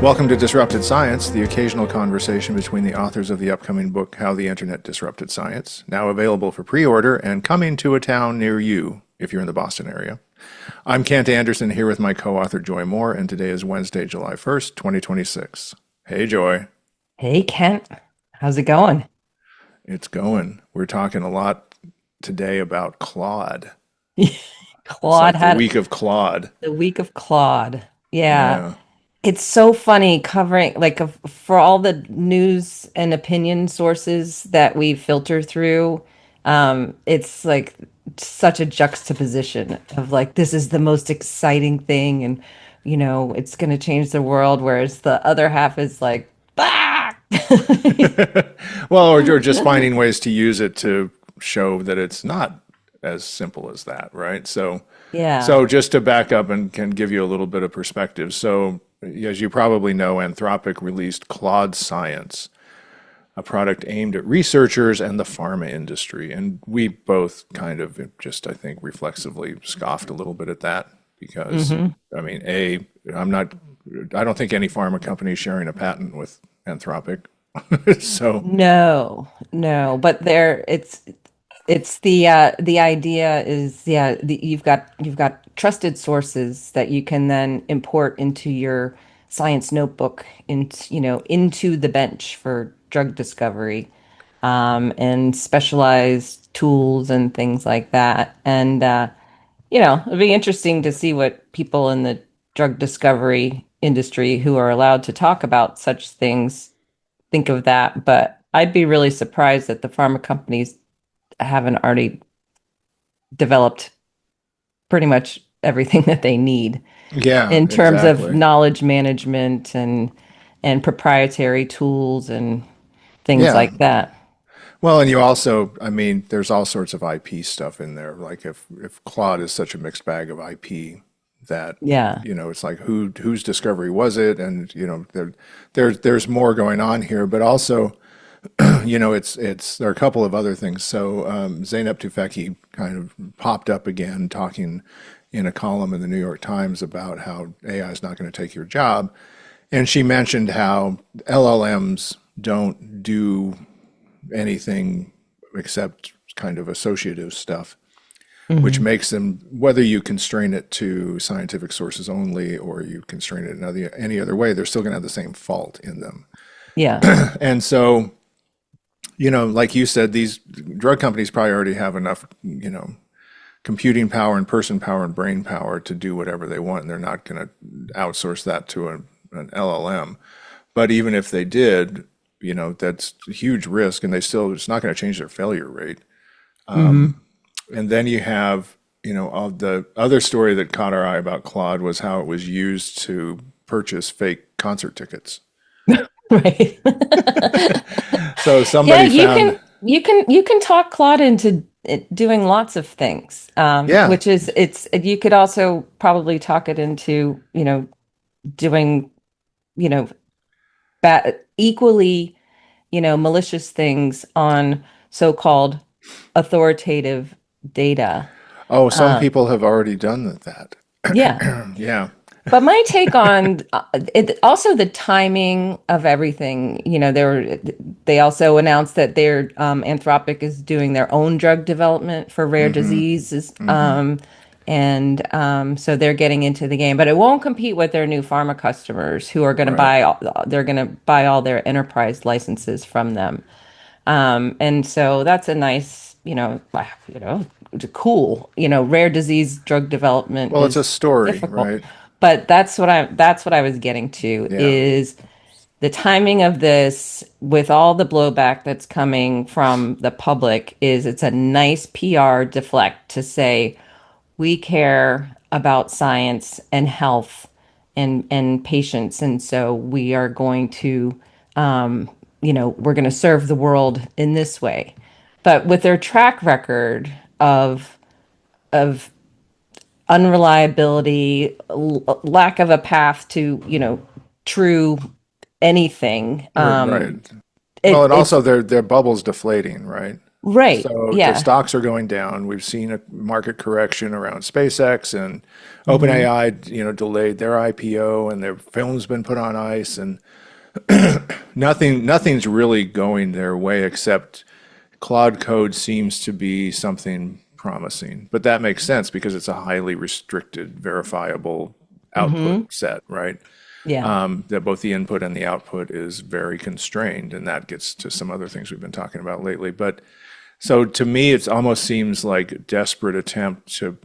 Welcome to Disrupted Science, the occasional conversation between the authors of the upcoming book, How the Internet Disrupted Science, now available for pre-order and coming to a town near you if you're in the Boston area. I'm Kent Anderson here with my co-author Joy Moore, and today is Wednesday, July 1st, 2026. Hey, Joy. Hey Kent, how's it going? It's going. We're talking a lot today about Claude. It's Claude like the had week of Claude. the week of Claude. Yeah, Yeah. it's so funny covering for all the news and opinion sources that we filter through. It's like such a juxtaposition of like this is the most exciting thing, and it's going to change the world, whereas the other half is like, bah! Well, or just finding ways to use it to show that it's not as simple as that, right? So, Yeah. so just to back up and can give you a little bit of perspective. So, as you probably know, Anthropic released Claude Science, a product aimed at researchers and the pharma industry. And we both kind of just, I think, reflexively scoffed a little bit at that because, hmm I mean, I'm not, I don't think any pharma company is sharing a patent with Anthropic. So, No, no, but there it's the idea is you've got trusted sources that you can then import into your science notebook into the bench for drug discovery, and specialized tools and things like that. And it'll be interesting to see what people in the drug discovery industry who are allowed to talk about such things think of that. But I'd be really surprised that the pharma companies haven't already developed pretty much everything that they need yeah, in terms of exactly. knowledge management and proprietary tools and things Yeah. like that. Well, and you also, I mean, there's all sorts of IP stuff in there. Like if Claude is such a mixed bag of IP that, Yeah. it's like whose discovery was it? And, there's more going on here, but also, it's there are a couple of other things. So Zeynep Tufekci kind of popped up again talking in a column in the New York Times about how AI is not going to take your job. And she mentioned how LLMs don't do anything except kind of associative stuff, which hmm makes them, whether you constrain it to scientific sources only or you constrain it in any other way, they're still going to have the same fault in them. Yeah. And so, like you said, these drug companies probably already have enough, computing power and person power and brain power to do whatever they want, and they're not going to outsource that to an LLM. But even if they did, that's a huge risk, and it's not going to change their failure rate. hmm And then you have, the other story that caught our eye about Claude was how it was used to purchase fake concert tickets. Right. So Yeah, somebody you found, can you can talk Claude into doing lots of things. yeah, Which is it's you could also probably talk it into, doing, you know, equally, malicious things on so-called authoritative data. oh, some Uh, people have already done that. yeah. Yeah, But my take on it, also the timing of everything, they also announced that their Anthropic is doing their own drug development for rare diseases. And so they're getting into the game, but it won't compete with their new pharma customers who are going to right. they're going to buy all their enterprise licenses from them. And so that's a nice, cool, rare disease drug development Well, it's a is story, difficult. right? But that's what I was getting to Yeah. is the timing of this with all the blowback that's coming from the public is it's a nice PR deflect to say we care about science and health and patients, and so we are going to we're going to serve the world in this way. But with their track record of unreliability, lack of a path to, true anything, Right. Well, it and it's also their bubble's deflating, right? Right. So the Yeah. stocks are going down. We've seen a market correction around SpaceX and Hmm. OpenAI, delayed their IPO and their film's been put on ice and nothing's really going their way except Claude Code seems to be something promising. But that makes sense because it's a highly restricted, verifiable output Hmm. set, right? Yeah. That both the input and the output is very constrained, and that gets to some other things we've been talking about lately. But so to me, it almost seems like a desperate attempt to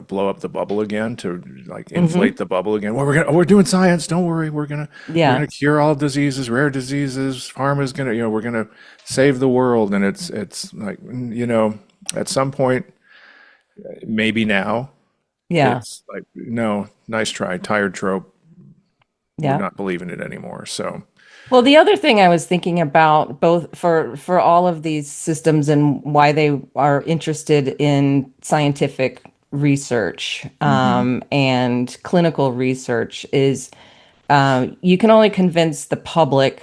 blow up the bubble again, to like inflate Hmm. the bubble again. Well, we're doing science. Don't worry, we're Yeah. gonna cure all diseases, rare diseases. Pharma's gonna we're gonna save the world, and it's like at some point, maybe now, Yeah. it's like no, nice try, tired trope. We're Yeah. not believing it anymore. So Well, the other thing I was thinking about, both for all of these systems and why they are interested in scientific research hmm and clinical research, is you can only convince the public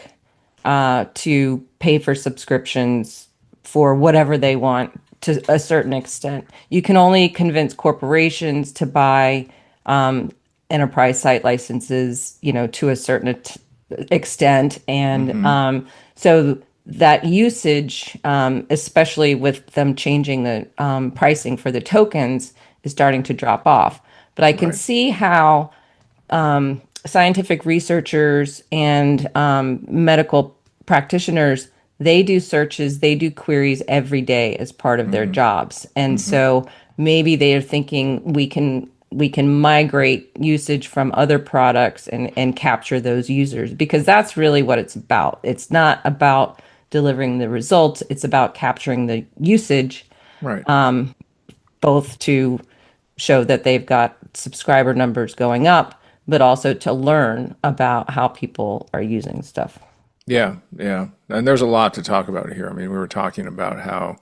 to pay for subscriptions for whatever they want to a certain extent. You can only convince corporations to buy enterprise site licenses, to a certain extent. And hmm so that usage, especially with them changing the pricing for the tokens, is starting to drop off. But I can right. see how scientific researchers and medical practitioners, they do searches, they do queries every day as part of their hmm jobs. And hmm so maybe they are thinking we can migrate usage from other products and capture those users, because that's really what it's about. It's not about delivering the results, it's about capturing the usage, Right. both to show that they've got subscriber numbers going up, but also to learn about how people are using stuff. Yeah, yeah. And there's a lot to talk about here. I mean, we were talking about how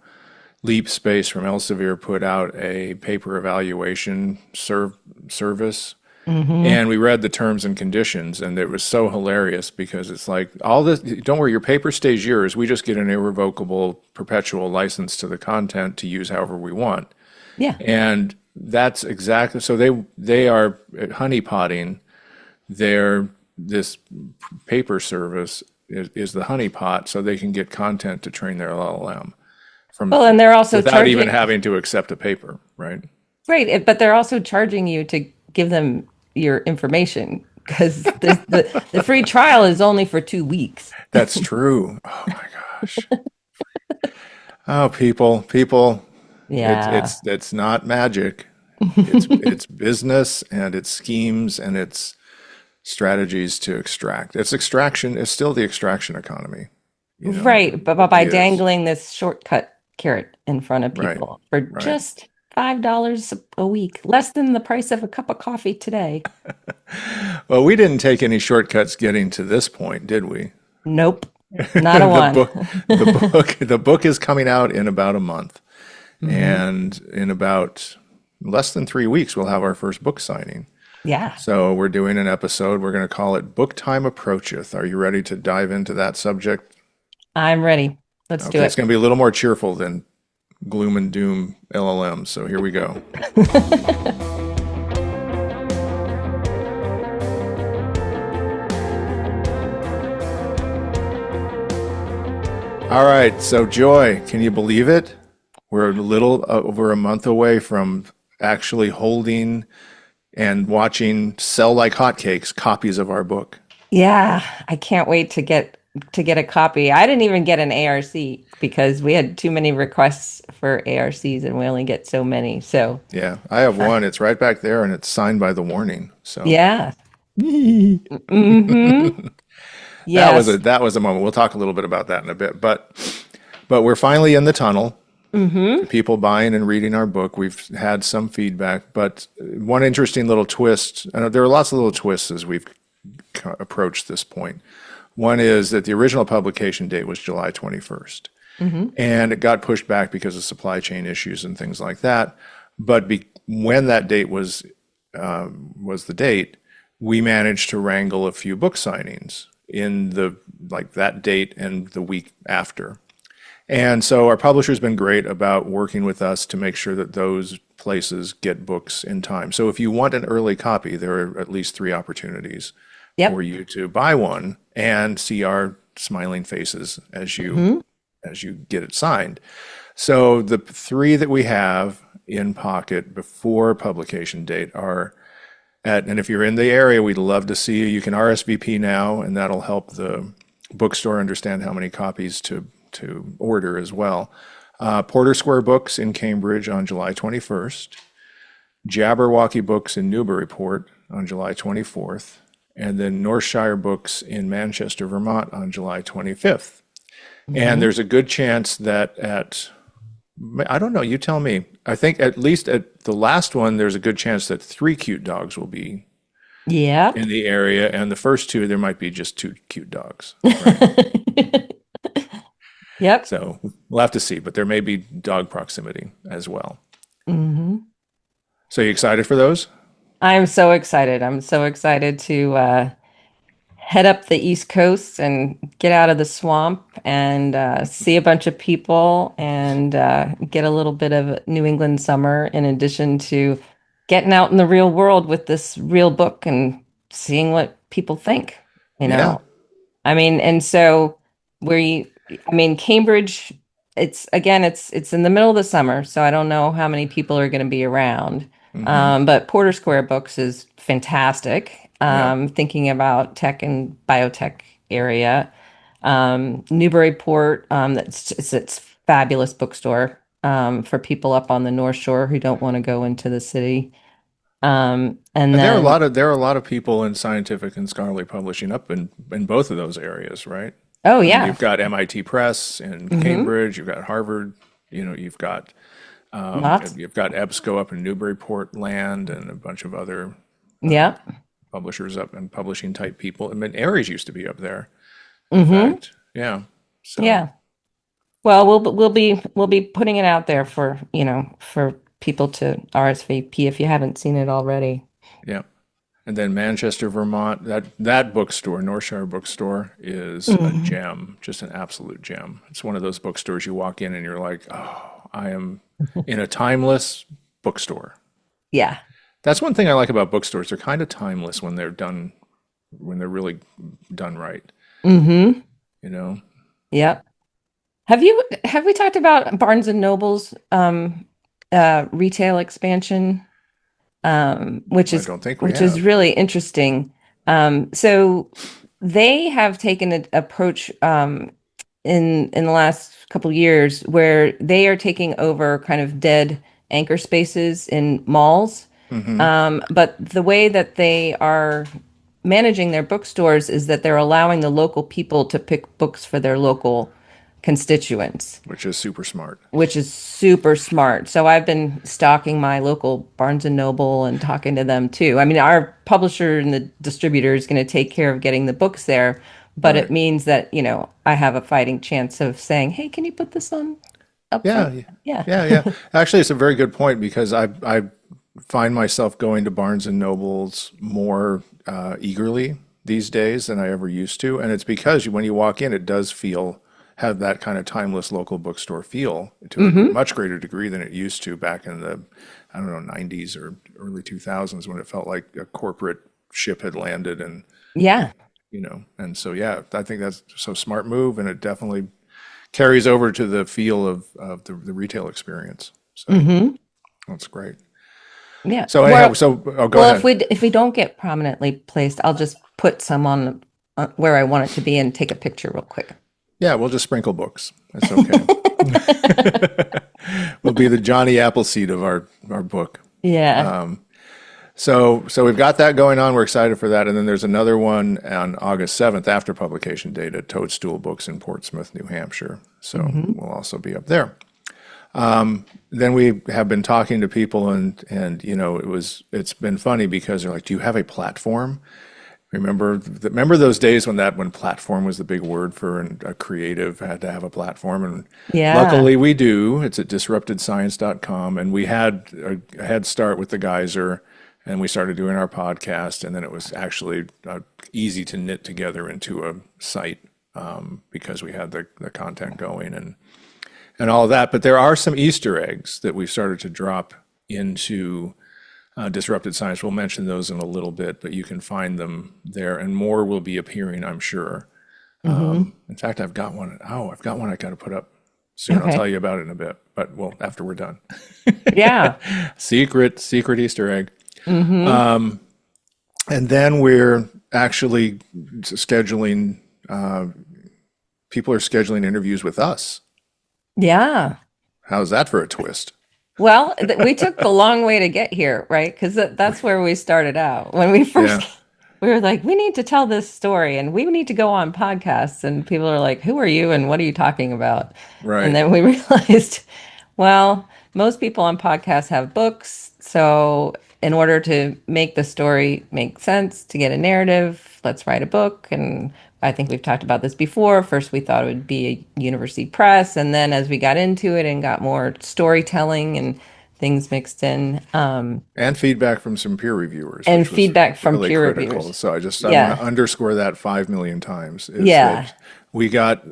Leap Space from Elsevier put out a paper evaluation service. Hmm. And we read the terms and conditions, and it was so hilarious because it's like, all this, don't worry, your paper stays yours. We just get an irrevocable, perpetual license to the content to use however we want. Yeah. And that's exactly so they are honeypotting their this paper service is the honeypot so they can get content to train their LLM from Well, and they're also without even charging, having to accept a paper, right? right, but they're also charging you to give them your information, because the free trial is only for 2 weeks. That's true. Oh my gosh. Oh, people, Yeah. it's not magic. It's business and it's schemes and it's strategies to extract. It's extraction. It's still the extraction economy. Right. It But really by is. dangling this shortcut carrot in front of Right, people for right. just $5 a week, less than the price of a cup of coffee today. Well, we didn't take any shortcuts getting to this point, did we? Nope. Not a the one. book, the book is coming out in about a month, Hmm. and in about less than 3 weeks, we'll have our first book signing. Yeah, So we're doing an episode. We're going to call it "Book Time Approacheth." Are you ready to dive into that subject? I'm ready. Let's do Okay, it's it. going to be a little more cheerful than gloom and doom LLM. So here we go. All right. So Joy, can you believe it? We're a little over a month away from actually holding and watching sell like hotcakes copies of our book. Yeah, I can't wait to get a copy. I didn't even get an ARC because we had too many requests for ARCs and we only get so many. So, Yeah, I have uh, one. It's right back there and it's signed by the warning. So yeah. Hmm. Yes. that was a moment. We'll talk a little bit about that in a bit. But we're finally in the tunnel. Hmm. People buying and reading our book. We've had some feedback, but one interesting little twist, and there are lots of little twists as we've approached this point. One is that the original publication date was July 21st, Hmm. and it got pushed back because of supply chain issues and things like that. But when that date was the date, we managed to wrangle a few book signings in the like that date and the week after. And so our publisher's been great about working with us to make sure that those places get books in time. So if you want an early copy, there are at least three opportunities for Yep. you to buy one and see our smiling faces Hmm. as you get it signed. So the three that we have in pocket before publication date are and if you're in the area, we'd love to see you. You can RSVP now, and that'll help the bookstore understand how many copies to order as well. Porter Square Books in Cambridge on July 21st, Jabberwocky Books in Newburyport on July 24th, and then Northshire Books in Manchester, Vermont on July 25th. And Hmm. there's a good chance that I don't know, you tell me. I think at least at the last one, there's a good chance that three cute dogs will be Yep. in the area, and the first two, there might be just two cute dogs, right? Yep. So we'll have to see, but there may be dog proximity as well. Hmm. So you excited for those? I'm so excited. I'm so excited to head up the East Coast and get out of the swamp and see a bunch of people and get a little bit of New England summer in addition to getting out in the real world with this real book and seeing what people think, you Yeah. know. I mean, and so I mean, Cambridge, it's again, it's in the middle of the summer, so I don't know how many people are going to be around. Hmm. But Porter Square Books is fantastic. Yeah. Thinking about tech and biotech area. Newburyport, it's fabulous bookstore for people up on the North Shore who don't want to go into the city. And And then, there are a lot of people in scientific and scholarly publishing up in both of those areas, right? oh I mean, yeah, you've got MIT Press in hmm, Cambridge, you've got Harvard, lots, you've got EBSCO up in Newburyport land and a bunch of other yeah. publishers up and publishing type people. I mean, Aries used to be up there, in Hmm. fact. Yeah. So, Yeah. Well, we'll be putting it out there for, for people to RSVP if you haven't seen it already. yeah. And then Manchester, Vermont, that bookstore, Northshire Bookstore, is a Mhm. gem, just an absolute gem. It's one of those bookstores you walk in and you're like, oh, I am in a timeless bookstore. Yeah. That's one thing I like about bookstores. They're kind of timeless when they're really done right, Hmm. you know? Yep. Have we talked about Barnes and Noble's retail expansion, I don't think we which is have. really interesting. So they have taken an approach in the last couple years where they are taking over kind of dead anchor spaces in malls. Hmm. But the way that they are managing their bookstores is that they're allowing the local people to pick books for their local constituents, Which is super smart. which is super smart. So I've been stalking my local Barnes and Noble and talking to them too. I mean, our publisher and the distributor is going to take care of getting the books there, but it Right. means that, I have a fighting chance of saying, "Hey, can you put this on up Yeah. front?" Yeah. Yeah. Actually, it's a very good point because I find myself going to Barnes and Nobles more eagerly these days than I ever used to, and it's because when you walk in, it does have that kind of timeless local bookstore feel to a Hmm. much greater degree than it used to back in the I don't know 90s or early 2000s when it felt like a corporate ship had landed and Yeah. and so yeah, I think that's so smart move, and it definitely carries over to the feel of the retail experience. So Hmm. that's great. Yeah. So anyhow, Well, so oh, go well, ahead. if we don't get prominently placed, I'll just put some on where I want it to be and take a picture real quick. Yeah, we'll just sprinkle books. That's okay. We'll be the Johnny Appleseed of our book. Yeah. So we've got that going on. We're excited for that. And then there's another one on August 7th after publication date at Toadstool Books in Portsmouth, New Hampshire. So Hmm. we'll also be up there. Then we have been talking to people and it's been funny because they're like, "Do you have a platform?" Remember those days when platform was the big word for a creative had to have a platform, and Yeah. luckily we do. It's at disruptedscience.com, and we had a head start with the geyser, and we started doing our podcast, and then it was actually easy to knit together into a site because we had the content going, and all of that. But there are some Easter eggs that we've started to drop into Disrupted Science. We'll mention those in a little bit, but you can find them there, and more will be appearing, I'm sure. Hmm. In fact, I've got one. Oh, I've got one I got to put up soon. I'll Okay. tell you about it in a bit, but well, after we're done. Yeah. Secret Easter egg. Hmm. And then we're actually scheduling, people are scheduling interviews with us. Yeah. How's that for a twist? Well, we took the long way to get here, right? Because that's where we started out. When we Yeah, first, we were like, we need to tell this story and we need to go on podcasts. And people are like, who are you and what are you talking about? And right. then we realized, well, most people on podcasts have books. So, in order to make the story make sense, to get a narrative, let's write a book. And I think we've talked about this before. First, we thought it would be a university press. And then as we got into it and got more storytelling and things mixed in, And feedback from some peer reviewers, and which was feedback from really peer critical. reviewers. So I want Yeah. to underscore that 5 million times is Yeah. that we got,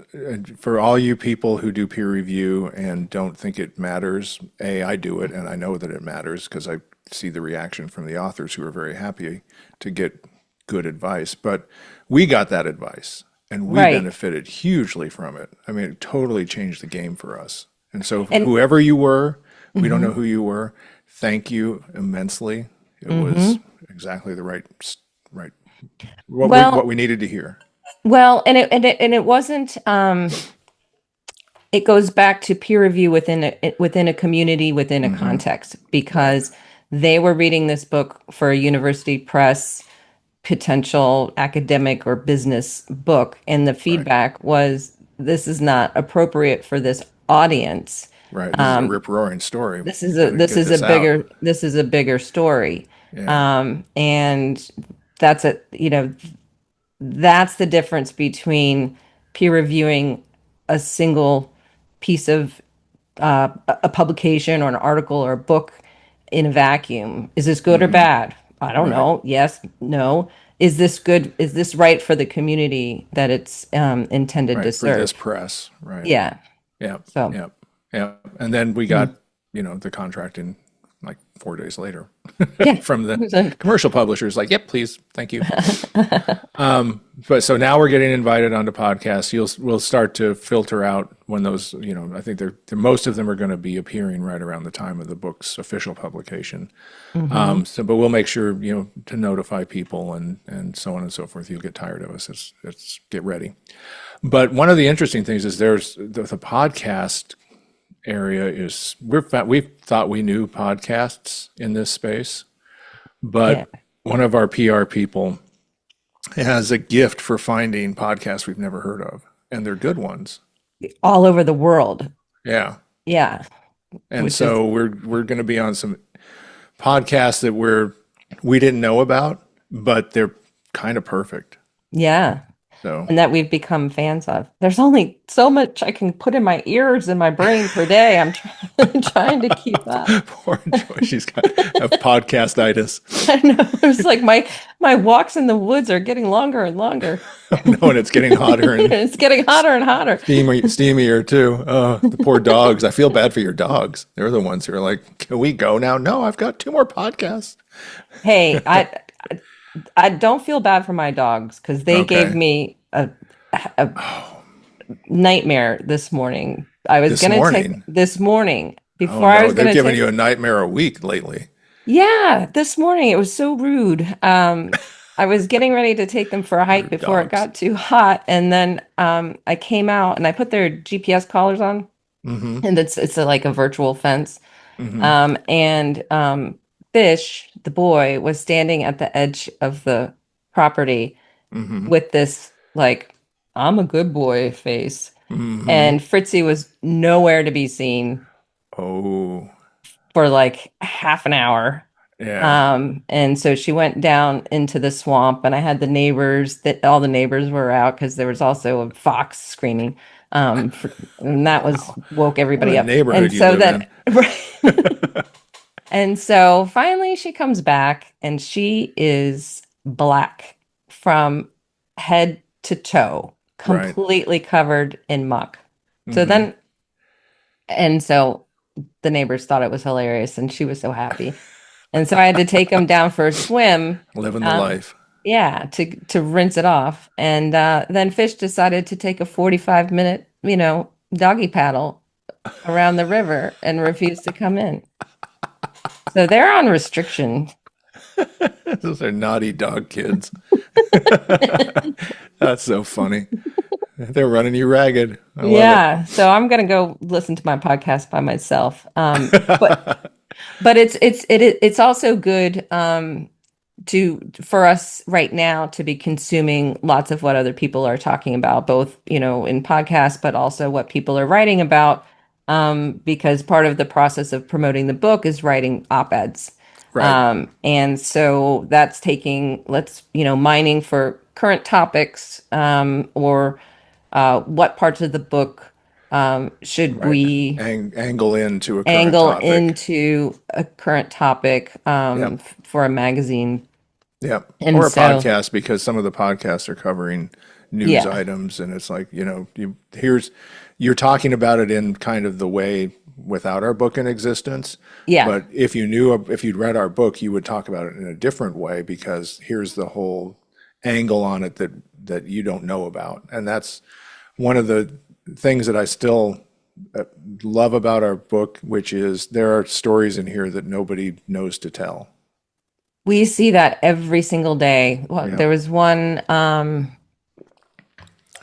for all you people who do peer review and don't think it matters, I do it and I know that it matters because I see the reaction from the authors who are very happy to get good advice. But we got that advice and we Right. benefited hugely from it. I mean, it totally changed the game for us. And so, And, whoever you were, we don't know mhm. who you were. Thank you immensely. It was Hmm. exactly the right what Well, we needed to hear. and it wasn't it goes back to peer review within a community within a Hmm. context Right, because they were reading this book for a university press potential academic or business book and the right, feedback was this is not appropriate for this audience. right. This is a rip roaring story. This is We got a to this get is a this out. bigger story. Yeah, And that's that's the difference between peer reviewing a single piece of a publication or an article or a book in a vacuum. Is this good or bad? I don't right, know. Yes, no. Is this good? Is this right for the community that it's intended to right. For this serve? press, right. Yeah. Yeah, So, yeah, yeah. And then we mm, got, the contract in like 4 days later yeah. from the commercial publishers, like, yep, please, thank you. But so now we're getting invited onto podcasts. We'll start to filter out when those, I think most of them are going to be appearing right around the time of the book's official publication. Hmm. But we'll make sure, to notify people and so on and so forth. You'll get tired of us. It's get ready. But one of the interesting things is there's the podcast area is we thought we knew podcasts in this space, Yeah. but one of our PR people has a gift for finding podcasts we've never heard of, and they're good ones. All over the world. Yeah. Yeah. And Which is, so we're going to be on some podcasts that we didn't know about, but they're kind of perfect. yeah. So And that we've become fans of. There's only so much I can put in my ears and my brain per day. I'm trying to keep up. poor Joy, she's got a podcastitis. I know. It's like my walks in the woods are getting longer and longer. Oh no, and it's getting hotter and It's getting hotter and hotter. steamier too. Oh, the poor dogs. I feel bad for your dogs. They're the ones who are like, "Can we go now?" No, I've got two more podcasts. Hey, I don't feel bad for my dogs because they gave Okay. me a nightmare this morning. I was This gonna take morning. this morning Oh before I no, was they've gonna given take. you a nightmare a week lately. Yeah, this morning it was so rude. I was getting ready to take them for a hike Rude before it dogs. got too hot, and then I came out and I put their GPS collars on, Mm-hmm. and it's like a virtual fence. Mm-hmm. And Fish, the boy, was standing at the edge of the property Mm-hmm. with this like I'm a good boy face, Mm-hmm. and Fritzy was nowhere to be seen Oh, for like half an hour. yeah. And so she went down into the swamp, and I had the neighbors that all the neighbors were out because there was also a fox screaming. And that was Wow. woke What a everybody up. And neighborhood you so live in. then, and so finally she comes back, and she is black from head to toe, Right. completely covered in muck. So Mm-hmm. then And so the neighbors thought it was hilarious, and she was so happy. And so I had to take him down for a swim. Living the Um, life. yeah, to rinse it off. And then Fish decided to take a 45-minute, doggy paddle around the river and refused to come in. So they're on restriction. Those are naughty dog kids. That's so funny. They're running you ragged. I love it. Yeah, so I'm gonna go listen to my podcast by myself. But it's also good to for us right now to be consuming lots of what other people are talking about, both in podcasts, but also what people are writing about. Because part of the process of promoting the book is writing op-eds. Right, And so that's taking, let's, mining for current topics, or what parts of the book should right. we Angle into a current angle topic. into a current topic Yep, for a magazine. yep. And Or a so, podcast because some of the podcasts are covering news yeah, items, and it's like, you're talking about it in kind of the way without our book in existence. yeah, But if you'd read our book, you would talk about it in a different way because here's the whole angle on it that you don't know about. And that's one of the things that I still love about our book, which is there are stories in here that nobody knows to tell. we see that every single day. Well, Yeah. there was one,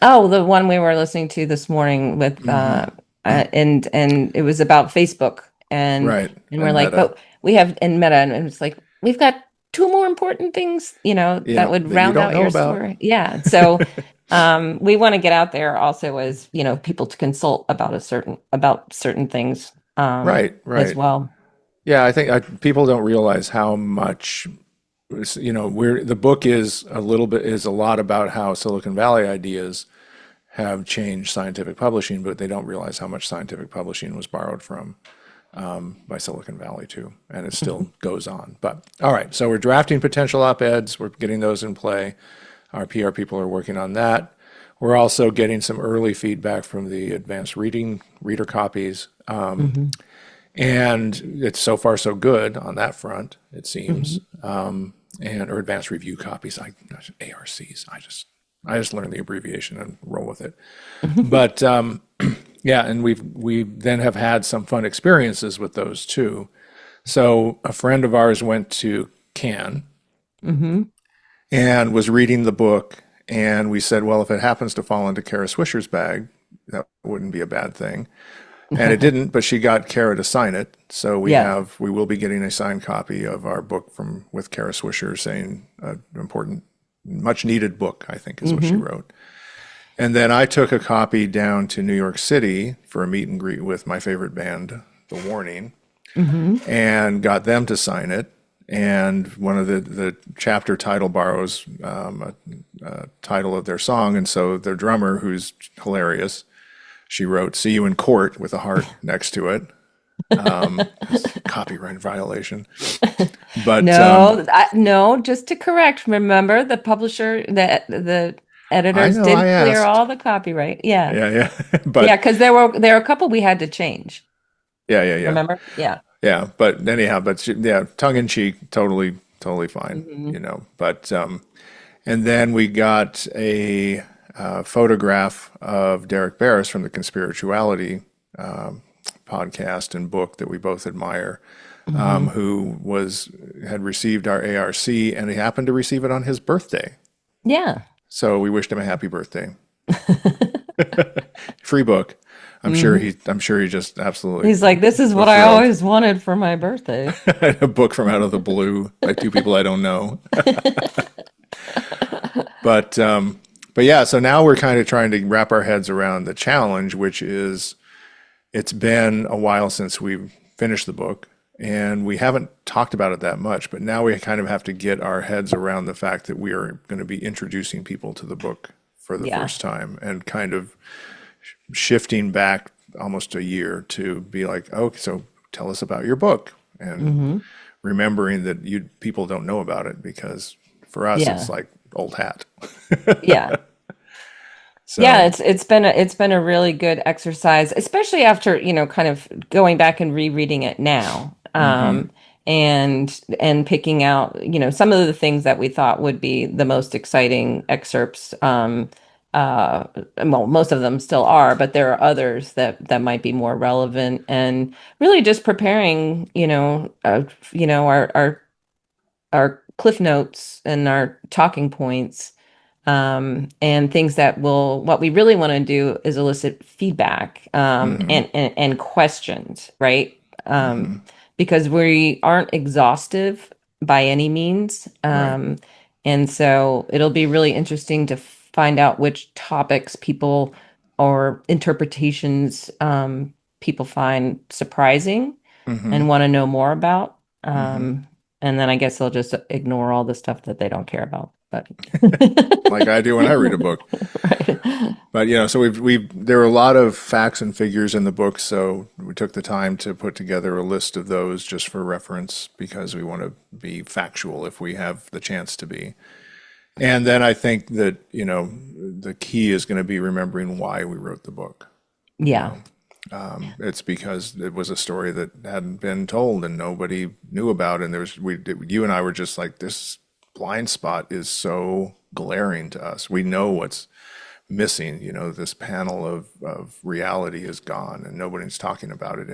oh, the one we were listening to this morning with, Hmm. and it was about Facebook, Right. and we're And like, Meta. but we have in Meta, and it's like we've got two more important things, that Yeah. would That you round don't out know your about. story. Yeah, so we want to get out there also as people to consult about certain things Right. as Right. well. Yeah. I think people don't realize how much, the book is a lot about how Silicon Valley ideas have changed scientific publishing, but they don't realize how much scientific publishing was borrowed from by Silicon Valley too, and it still goes on. But all right, so we're drafting potential op-eds. We're getting those in play. Our PR people are working on that. We're also getting some early feedback from the advanced reader copies, Hmm. and it's so far so good on that front. It Hmm. seems, and or advanced review copies. ARCs. I just learned the abbreviation and roll with it. But yeah, and we then have had some fun experiences with those too. So a friend of ours went to Cannes Hmm. and was reading the book, and we said, well, if it happens to fall into Kara Swisher's bag, that wouldn't be a bad thing. And it didn't, but she got Kara to sign it. So Yeah. we will be getting a signed copy of our book with Kara Swisher saying an important, much needed book, I think is what she Hmm. wrote. And then I took a copy down to New York City for a meet and greet with my favorite band, The Warning, Hmm. and got them to sign it. And one of the chapter title borrows a title of their song. And so their drummer, who's hilarious, she wrote "See You in Court" with a heart next to it. Copyright violation. But No, no, just to correct, remember the publisher, the I editors know I did clear asked. all the copyright. Yeah. Yeah, yeah. Yeah, But because there were a couple we had to change. yeah, yeah, yeah. Remember? Yeah. Yeah, but anyhow, yeah, tongue in cheek, totally, totally fine, Hmm. But and then we got a photograph of Derek Barris from the Conspirituality podcast and book that we both admire, Hmm. who had received our ARC, and he happened to receive it on his birthday. Yeah. So we wished him a happy birthday. Free book. Hmm. I'm sure he just absolutely He's like, this is what was I thrilled. always wanted for my birthday. A book from out of the blue by two people I don't know. But yeah, so now we're kind of trying to wrap our heads around the challenge, which is it's been a while since we've finished the book, and we haven't talked about it that much. But now we kind of have to get our heads around the fact that we are going to be introducing people to the book for the Yeah. first time, and kind of shifting back almost a year to be like, oh, so tell us about your book, and Hmm. remembering that people don't know about it because for us it's Yeah. like old hat. Yeah. Yeah, So, it's been a really good exercise, especially after, kind of going back and rereading it now. hmm And picking out, some of the things that we thought would be the most exciting excerpts. Uh, well, most of them still are, but there are others that might be more relevant, and really just preparing, our cliff notes and our talking points, and things that will, what we really want to do is elicit feedback, hmm and questions, right? hmm Because we aren't exhaustive by any means. Right. And so it'll be really interesting to find out which topics people or interpretations, people find surprising and hmm want to know more about. hmm And then I guess they'll just ignore all the stuff that they don't care about. But Like I do when I read a book. right. But so there are a lot of facts and figures in the book, so we took the time to put together a list of those just for reference because we want to be factual if we have the chance to be. And then I think that, the key is going to be remembering why we wrote the book. Yeah. It's because it was a story that hadn't been told and nobody knew about. And you and I were just like, this blind spot is so glaring to us. We know what's missing. This panel of reality is gone and nobody's talking about it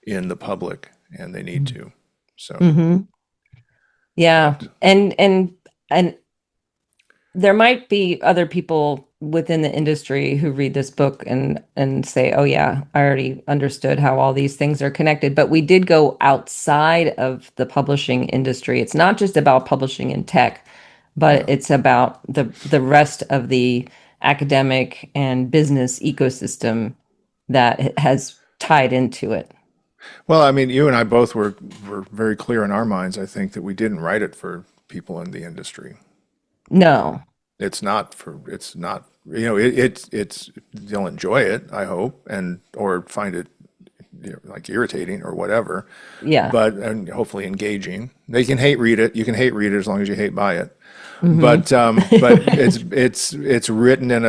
in the public, and they need to. So, Hmm. Yeah. but And there might be other people within the industry who read this book and say, "Oh yeah, I already understood how all these things are connected." But we did go outside of the publishing industry. It's not just about publishing in tech, but yeah. it's about the rest of the academic and business ecosystem that has tied into it. Well, I mean, you and I both were very clear in our minds, I think, that we didn't write it for people in the industry. No. It's not, it's they'll enjoy it, I hope, and or find it like irritating or whatever, Yeah. but and hopefully engaging. They can hate read it. You can hate read it as long as you hate buy it. Hmm. But it's written in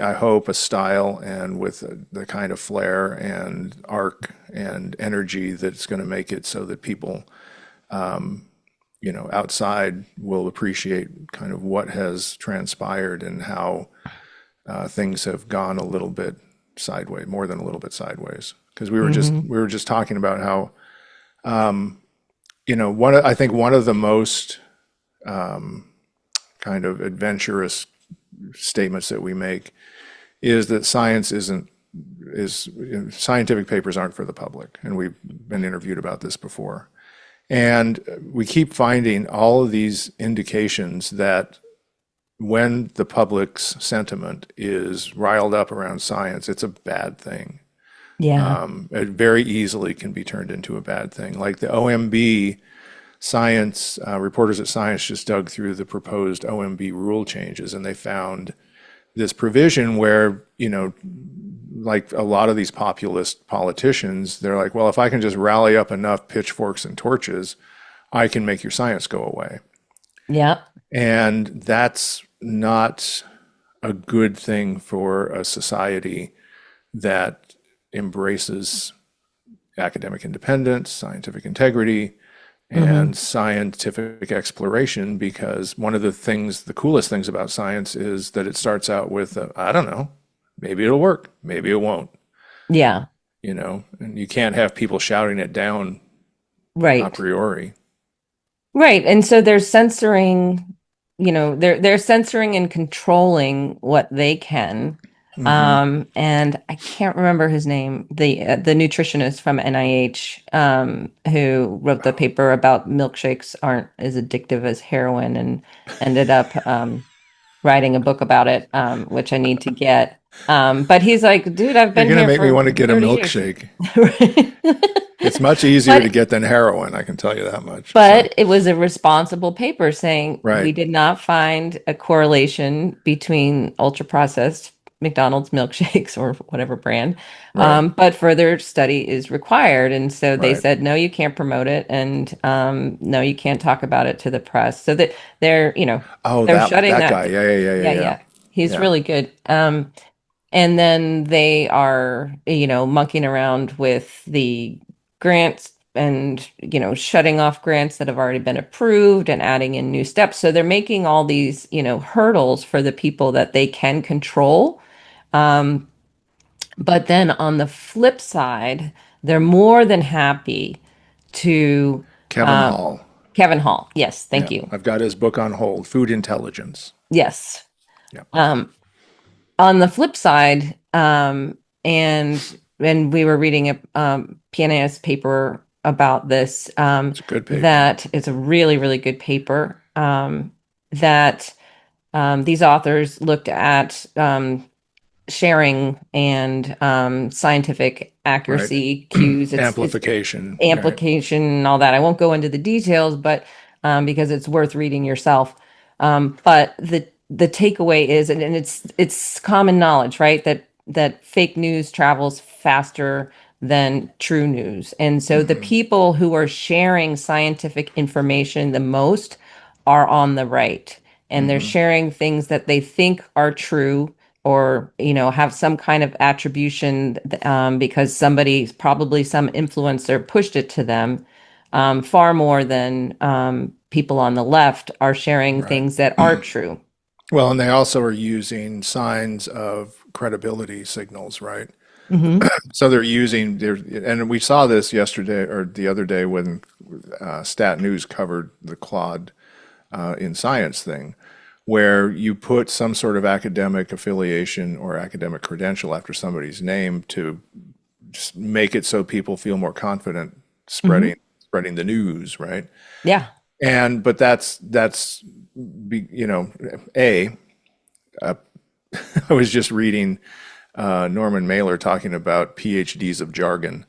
I hope a style and with the kind of flair and arc and energy that's going to make it so that people outside will appreciate kind of what has transpired and how things have gone a little bit sideways, more than a little bit sideways. Because Hmm. we were just talking about how I think one of the most kind of adventurous statements that we make is that science isn't is scientific papers aren't for the public, and we've been interviewed about this before. And we keep finding all of these indications that when the public's sentiment is riled up around science, it's a bad thing. Yeah. It very easily can be turned into a bad thing. Like the OMB science, reporters at Science just dug through the proposed OMB rule changes, and they found this provision where, like a lot of these populist politicians, they're like, well, if I can just rally up enough pitchforks and torches, I can make your science go away. Yeah. And that's not a good thing for a society that embraces academic independence, scientific integrity, Hmm. and scientific exploration, because one of the coolest things about science is that it starts out with, I don't know, maybe it'll work, maybe it won't, Yeah. and you can't have people shouting it down a Right. priori. Right. And so they're censoring, they're censoring and controlling what they can. Hmm And I can't remember his name, the nutritionist from NIH, who wrote the paper about milkshakes aren't as addictive as heroin, and ended up writing a book about it, which I need to get. But he's like, dude, I've You're been gonna here make me for want to get a 30 years. milkshake. Right. It's much easier to But get than heroin, I can tell you that much. So, But it was a responsible paper saying we right, did not find a correlation between ultra processed McDonald's milkshakes or whatever brand, right, but further study is required. And so they right. said, no, you can't promote it, and no, you can't talk about it to the press. So that they're, Oh, they're that shutting that guy. that. Yeah, yeah, yeah, yeah, Yeah, yeah. yeah. He's Yeah. really good. And then they are, monkeying around with the grants and, shutting off grants that have already been approved and adding in new steps. So they're making all these, hurdles for the people that they can control. But then on the flip side, they're more than happy to, Kevin uh, Hall. Kevin Hall. Yes, thank Yeah. you. I've got his book on hold, Food Intelligence. Yes. Yeah. Um, on the flip side, and we were reading a PNAS paper about this, It's a good paper. that it's a really, really good paper, that these authors looked at sharing and scientific Right. accuracy cues. It's Amplification. Right. amplification and all that. I won't go into the details, but because it's worth reading yourself. But the takeaway is, and it's common knowledge, right? That fake news travels faster than true news. And so the Hmm. people who are sharing scientific information the most are on the right. And they're Hmm. sharing things that they think are true or have some kind of attribution, because somebody, probably some influencer, pushed it to them, far more than people on the left are sharing Right. things that are true. Well, and they also are using signs of credibility signals, right? Hmm. So they're using their, and we saw this yesterday or the other day when Stat News covered the Claude in Science thing, where you put some sort of academic affiliation or academic credential after somebody's name to just make it so people feel more confident Hmm. spreading the news, right? Yeah. And but that's you know, a I was just reading Norman Mailer talking about PhDs of jargon.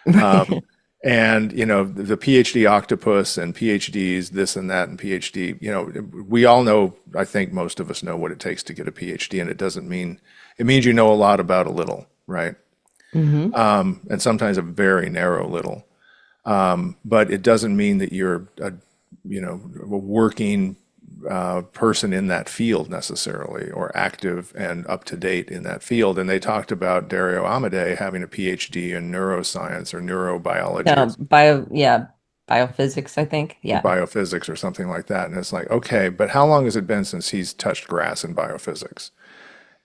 Right. And, you know, the PhD octopus and PhDs, this and that, and PhD, you know, we all know, I think most of us know what it takes to get a PhD, and it doesn't mean, it means you know a lot about a little, right? Hmm. And sometimes a very narrow little. But it doesn't mean that you're you know, a working person in that field necessarily, or active and up to date in that field. And they talked about Dario Amodei having a PhD in neuroscience or neurobiology No, yeah, biophysics, I think. or Yeah. biophysics or something like that. And it's like, okay, but how long has it been since he's touched grass in biophysics?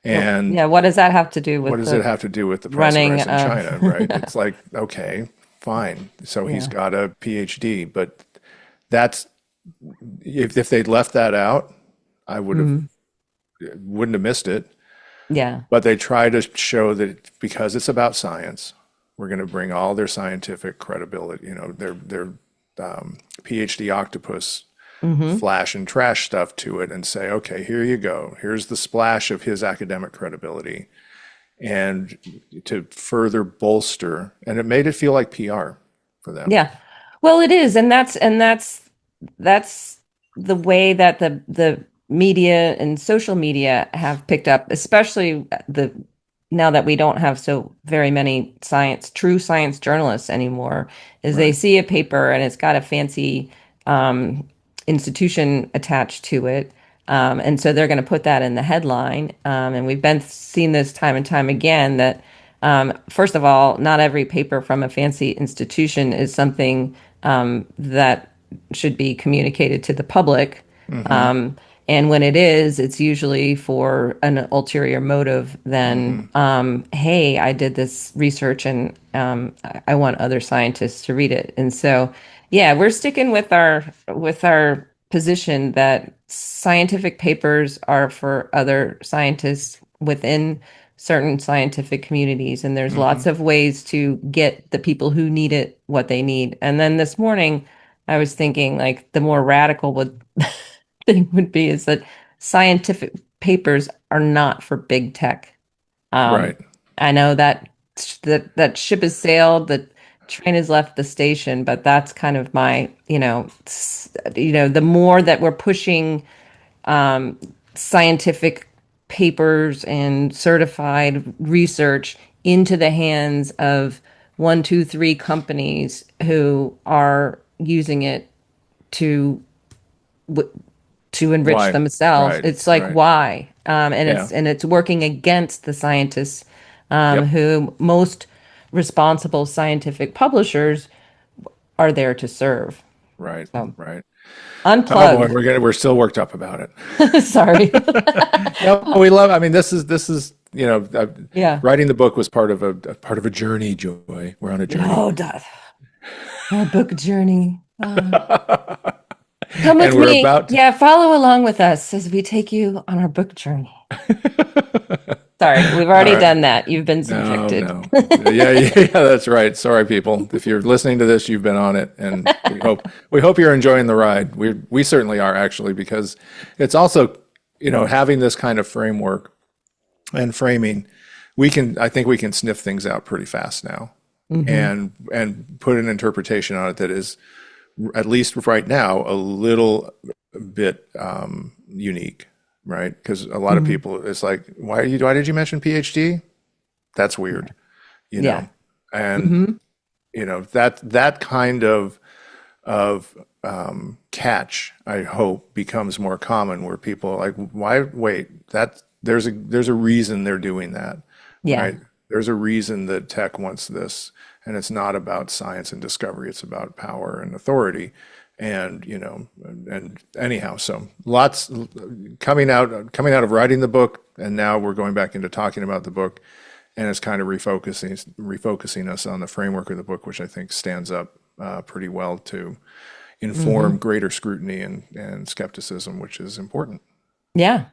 Well, And yeah, what does that have to do what with does it the have to do with the price of running rice in China, right? It's like, okay, fine. So he's yeah. got a PhD, but that's if they'd left that out, I Mhm. wouldn't have missed it. Yeah. But they try to show that because it's about science, we're going to bring all their scientific credibility, you know, their PhD octopus Hmm. flash and trash stuff to it and say, okay, here you go. Here's the splash of his academic credibility. And to further bolster, and it made it feel like PR for them. Yeah. Well, it is, and that's the way that the media and social media have picked up, especially the now that we don't have so very many true science journalists anymore, is they Right. see a paper and it's got a fancy um, institution attached to it. And so they're going to put that in the headline. And we've been seeing this time and time again that, first of all, not every paper from a fancy institution is something that should be communicated to the public. Mm-hmm. Um, and when it is, it's usually for an ulterior motive than, Mm-hmm. hey, I did this research and I want other scientists to read it. And so, yeah, we're sticking with our position that scientific papers are for other scientists within certain scientific communities, and there's Mm-hmm. lots of ways to get the people who need it what they need. And then this morning, I was thinking like the more radical would thing would be is that scientific papers are not for big tech. Um, Right. I know that ship has sailed, the train has left the station, but that's kind of my, the more that we're pushing scientific papers and certified research into the hands of one, two, three companies who are using it to to enrich Why? themselves. Right, It's like right. why? Yeah. And it's working against the scientists Yep. who most responsible scientific publishers are there to serve. Right, So right. Oh boy, unplug. we're still worked up about it. Sorry. No, we love. I mean, this is Yeah. writing the book was part of a journey. Joy, we're on a journey, Oh, our book journey. Come with and we're me. about. Yeah, follow along with us as we take you on our book journey. Sorry, we've All already right. done that. You've been No, subjected. no. Yeah, that's right. Sorry, people. If you're listening to this, you've been on it, and we hope you're enjoying the ride. We certainly are actually because it's also having this kind of framework and framing, I think we can sniff things out pretty fast now, Hmm. and put an interpretation on it that is at least right now a little bit unique, right? Because a lot of Hmm. people, it's like, why did you mention PhD? That's weird, you Yeah. know, and Hmm. that kind of catch, I hope, becomes more common where people are like, why wait, that there's a reason they're doing that, Yeah. right? There's a reason that tech wants this, and it's not about science and discovery, it's about power and authority. And and anyhow, so lots coming out of writing the book, and now we're going back into talking about the book, and it's kind of refocusing us on the framework of the book, which I think stands up pretty well to inform Hmm. greater scrutiny and skepticism, which is important. Yeah.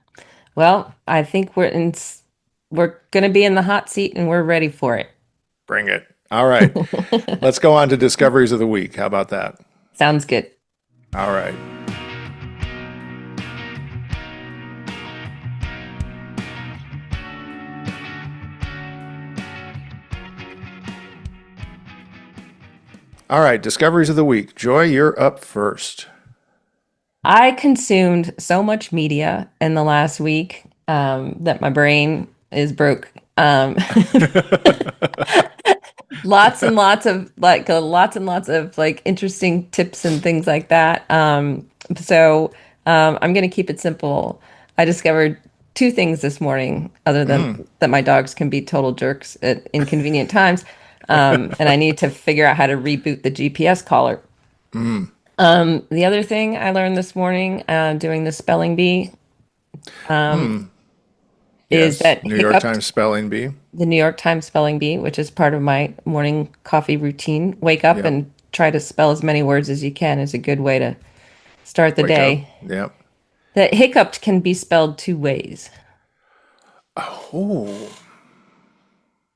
Well, I think we're going to be in the hot seat and we're ready for it. Bring it. All right, let's go on to discoveries of the week. How about that? Sounds good. All right. All right, discoveries of the week. Joy, you're up first. I consumed so much media in the last week that my brain is broke. Lots and lots of lots and lots of like interesting tips and things like that. I'm going to keep it simple. I discovered two things this morning, other than Mm. that my dogs can be total jerks at inconvenient times, and I need to figure out how to reboot the GPS collar. Mm. The other thing I learned this morning, doing the spelling bee, Mm. is Yes, that New York hiccuped Times spelling bee. the New York Times spelling bee, which is part of my morning coffee routine. Wake up Yep. and try to spell as many words as you can is a good way to start the Wake up. day. Yep. That hiccuped can be spelled two ways. Oh,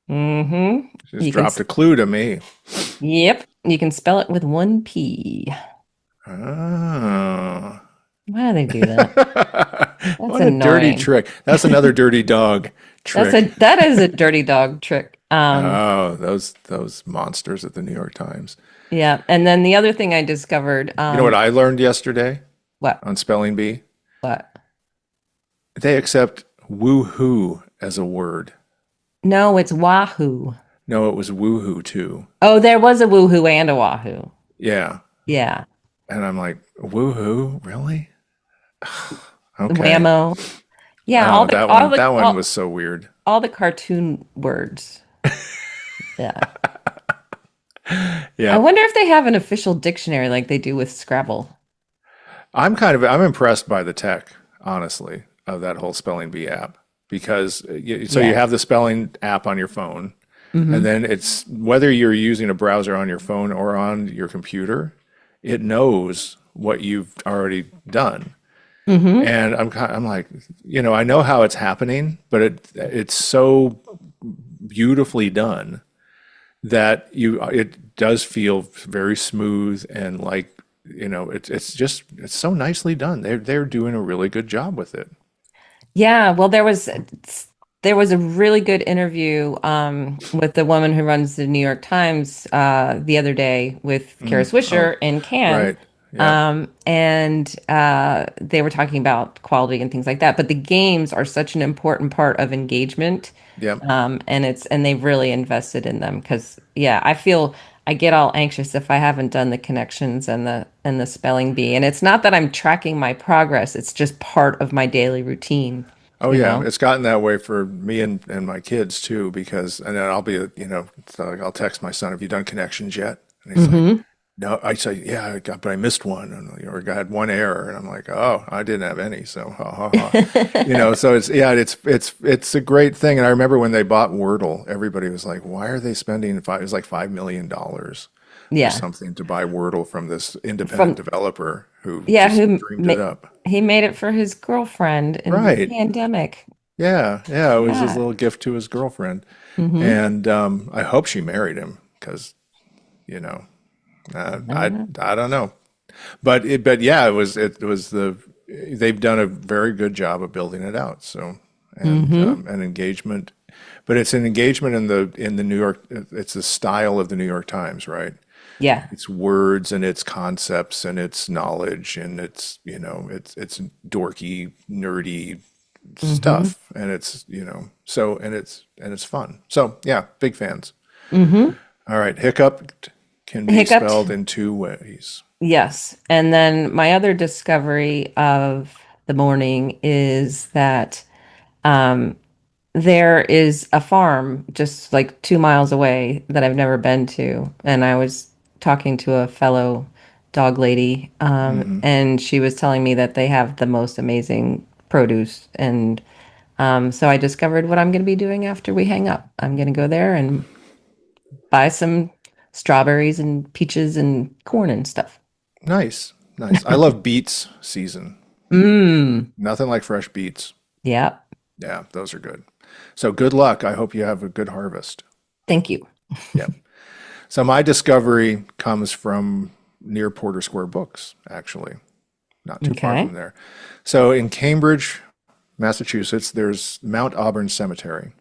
Mm-hmm. just You can, dropped a clue to me. yep, you can spell it with one P. Oh. Why do they do that? That's What a dirty annoying. trick. That's another dirty dog trick. That is a dirty dog trick. Oh, those monsters at the New York Times. Yeah. And then the other thing I discovered, You know what I learned yesterday what? on spelling bee? What? They accept woohoo as a word. No, it's Wahoo. No, it was woohoo too. Oh, there was a woohoo and a Wahoo. Yeah. Yeah. And I'm like, woohoo? Really? Okay. Whammo. Yeah, Oh, that one was so weird. all the cartoon words. Yeah. I Yeah. wonder if they have an official dictionary like they do with Scrabble. I'm impressed by the tech, honestly, of that whole spelling bee app because so you Yeah. have the spelling app on your phone, and Hmm. then it's whether you're using a browser on your phone or on your computer, it knows what you've already done. Hmm. And I'm like, I know how it's happening, but it's so beautifully done that it does feel very smooth and like it's so nicely done. They're doing a really good job with it. Yeah, well, there was a really good interview with the woman who runs the New York Times the other day with Kara Mm. Oh, Swisher and Can. right. Yep. And they were talking about quality and things like that. But the games are such an important part of engagement. Yep. And they've really invested in them because yeah, I feel I get all anxious if I haven't done the connections and the spelling bee. And it's not that I'm tracking my progress, it's just part of my daily routine, Oh you yeah, know? it's gotten that way for me and my kids too, because and then I'll be, so like, I'll text my son, "Have you done connections yet?" And he's like, Hmm. "No." I say, "Yeah, but I missed one, and or I had one error." And I'm like, "Oh, I didn't have any." So ha ha ha. So it's a great thing. And I remember when they bought Wordle, everybody was like, "Why are they spending five?" It was like $5 million or Yeah. something to buy Wordle from this independent From developer who yeah, just who dreamed ma it up. he made it for his girlfriend in the Right. pandemic. Yeah, yeah, it was his Yeah. little gift to his girlfriend, Hmm. and I hope she married him because you know I don't know, but yeah, it was they've done a very good job of building it out. So and Hmm. an engagement, but it's an engagement in the New York. It's the style of the New York Times, right? Yeah. It's words and it's concepts and it's knowledge and it's it's dorky, nerdy Hmm. stuff and it's so and it's fun, so yeah, big fans. Hmm. All right, hiccup can be Hiccuped. spelled in two ways. Yes. And then my other discovery of the morning is that um, there is a farm just like 2 miles away that I've never been to. And I was talking to a fellow dog lady, Hmm. and she was telling me that they have the most amazing produce. And so I discovered what I'm going to be doing after we hang up. I'm going to go there and buy some strawberries and peaches and corn and stuff. Nice, nice. I love beets season. Mmm. Nothing like fresh beets. Yeah. Yeah, those are good. So good luck. I hope you have a good harvest. Thank you. Yeah. So my discovery comes from near Porter Square Books, actually, not too far Okay. from there. So in Cambridge, Massachusetts, there's Mount Auburn Cemetery.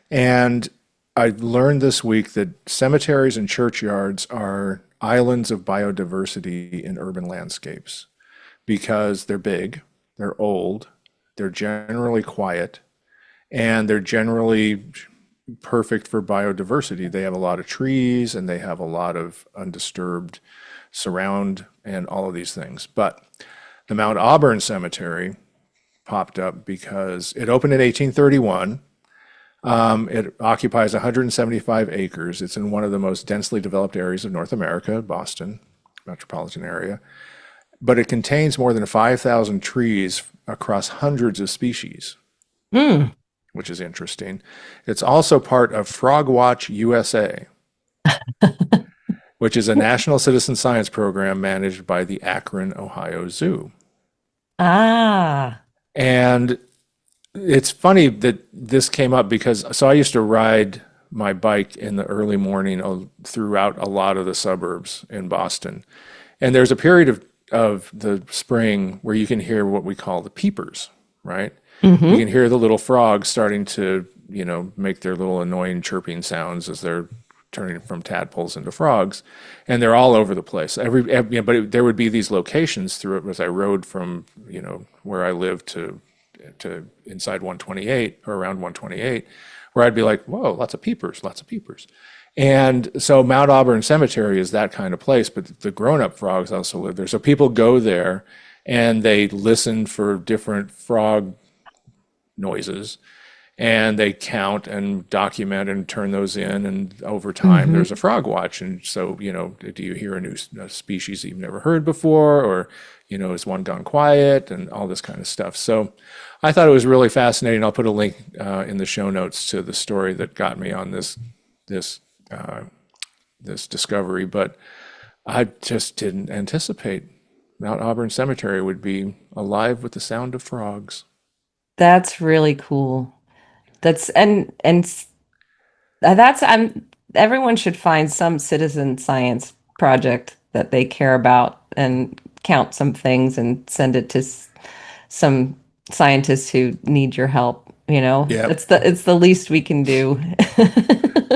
And I learned this week that cemeteries and churchyards are islands of biodiversity in urban landscapes because they're big, they're old, they're generally quiet, and they're generally perfect for biodiversity. They have a lot of trees and they have a lot of undisturbed surround and all of these things. But the Mount Auburn Cemetery popped up because it opened in 1831. It occupies 175 acres. It's in one of the most densely developed areas of North America, Boston metropolitan area. But it contains more than 5,000 trees across hundreds of species, Mm. which is interesting. It's also part of Frog Watch USA, which is a national citizen science program managed by the Akron, Ohio Zoo. Ah. And it's funny that this came up because I used to ride my bike in the early morning throughout a lot of the suburbs in Boston. And there's a period of the spring where you can hear what we call the peepers, right? You can Hmm. hear the little frogs starting to, make their little annoying chirping sounds as they're turning from tadpoles into frogs, and they're all over the place. There would be these locations through it as I rode from, where I lived to inside 128 or around 128, where I'd be like, whoa, lots of peepers, lots of peepers. And so Mount Auburn Cemetery is that kind of place, but the grown-up frogs also live there. So people go there and they listen for different frog noises and they count and document and turn those in. And over time, there's a Hmm. frog watch. And so, do you hear a new species that you've never heard before? Or, is one gone quiet and all this kind of stuff. So I thought it was really fascinating. I'll put a link in the show notes to the story that got me on this, uh, this discovery. But I just didn't anticipate Mount Auburn Cemetery would be alive with the sound of frogs. That's really cool. That's I'm everyone should find some citizen science project that they care about and count some things and send it to some scientists who need your help, you know? Yeah. It's the least we can do.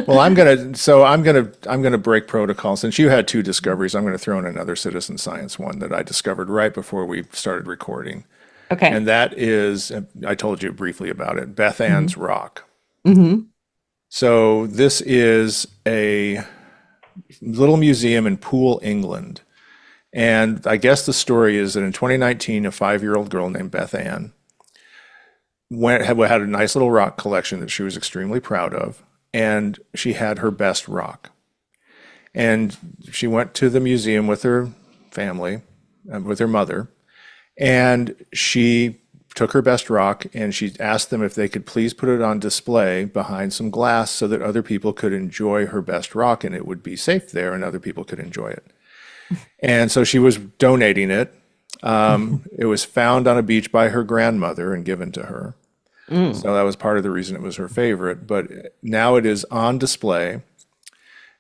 Well, I'm gonna break protocol. Since you had two discoveries, I'm gonna throw in another citizen science one that I discovered right before we started recording. Okay. And that is, I told you briefly about it, Beth Ann's Hmm. Rock. Hmm. So this is a little museum in Poole, England. And I guess the story is that in 2019, a 5-year-old girl named Beth Ann had a nice little rock collection that she was extremely proud of, and she had her best rock. And she went to the museum with her family, with her mother, and she took her best rock and she asked them if they could please put it on display behind some glass so that other people could enjoy her best rock and it would be safe there and other people could enjoy it. And so she was donating it. It was found on a beach by her grandmother and given to her. So that was part of the reason it was her favorite. But now it is on display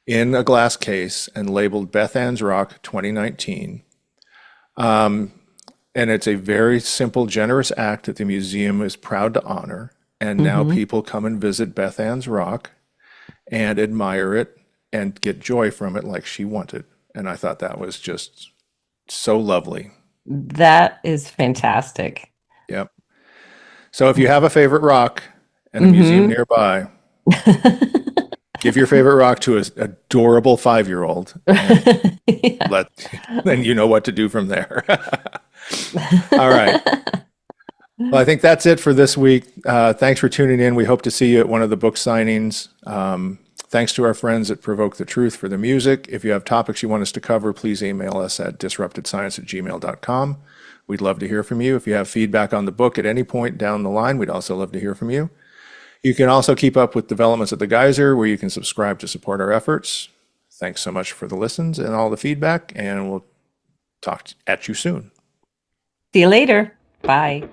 in a glass case and labeled Beth Ann's Rock 2019. And it's a very simple, generous act that the museum is proud to honor. And now Hmm. people come and visit Beth Ann's Rock and admire it and get joy from it like she wanted. And I thought that was just so lovely. That is fantastic. Yep. So if you have a favorite rock and a museum Hmm. nearby, give your favorite rock to an adorable 5-year-old and Yeah. let then you know what to do from there. All right. Well, I think that's it for this week. Thanks for tuning in. We hope to see you at one of the book signings. Thanks to our friends at Provoke the Truth for the music. If you have topics you want us to cover, please email us at disruptedscience@gmail.com. We'd love to hear from you. If you have feedback on the book at any point down the line, we'd also love to hear from you. You can also keep up with developments at the Geyser, where you can subscribe to support our efforts. Thanks so much for the listens and all the feedback, and we'll talk at you soon. See you later. Bye.